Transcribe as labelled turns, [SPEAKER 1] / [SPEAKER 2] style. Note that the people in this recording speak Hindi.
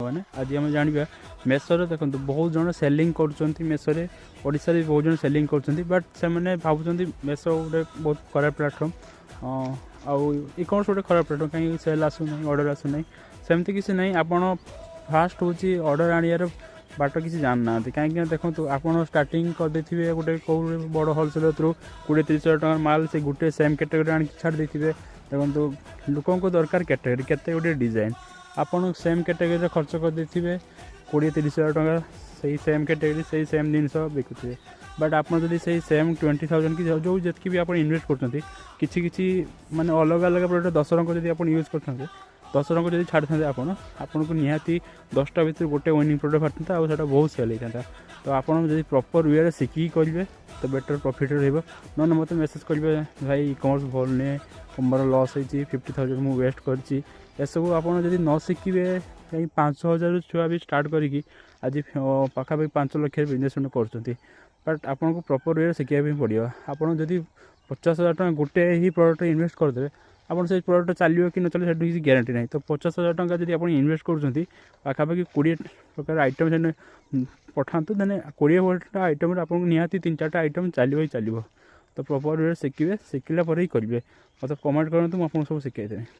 [SPEAKER 1] मैंने आज आम जाना मेसोरे देखो बहुत जन सेलिंग कर मेसोरे ओडिशा भी बहुत जन सेलिंग कर बट से भावुं मेसो गोटे बहुत खराब प्लाटफर्म आउ ई कॉमर्स गोटे खराब प्लाटफर्म कहीं सेल आसूना ऑर्डर आसूना सेमती किसी ना आपड़ फास्ट हूँ ऑर्डर आनियार बाट किसी जानना कहीं देखो आपड़ स्टार्टिंग करदे गोटे कौ बड़ होलसेलर थ्रू 20-30 हज़ार माल से गोटे सेम कैटेगरी आनी छाड़ देते देखो लोक दरकार कैटेगरी केते गोटे डिजाइन आपन सेम कैटेगरी खर्च करदे 20-30 हज़ार टका से सेम कैटेगरी से सेम जिन बिकुए बट आप से सेम 20,000 कि जो जी भी आप इनवेस्ट कर किसी माने अलग अलग प्रोडक्ट 10 टଙ୍କା जब आप यूज करते 10 टଙ୍କା जब छाड़ते आपन को निहाती 10टा भर गोटे विनिंग प्रोडक्ट बांटता और ସେଇଟା बहुत सेल होता तो आप प्रॉपर वे शिखी करेंगे तो बेटर प्रॉफिट रहा ना मत मेसेज करेंगे भाई ई कॉमर्स भल नुहे मोर लॉस होती 50,000 मुझे वेस्ट करसी एसबू आप न शिखे कहीं 5,000 छुआ भी स्टार्ट करी आज पाखापाखि 5 लाख बिजनेस कर बट आपको प्रॉपर वे शिखा पड़ो आपड़ जब 50,000 टଙ୍କା गोटे ही प्रोडक्ट इन्वेस्ट करदे आप से प्रोडक्ट चलो कि न चलो से किसी ग्यारंटी ना तो 50,000 टଙ୍କା जब आप इन्वेस्ट कर पाखापाखि 20 प्रकार आइटम से पठातु देने 20 आइटम आपको निहाती 3-4टा आइटम चलो ही चलो तो प्रॉपर वे शिखे शिखला ही करेंगे मतलब कमेंट करूँ मुझे सब शिखाई देवी।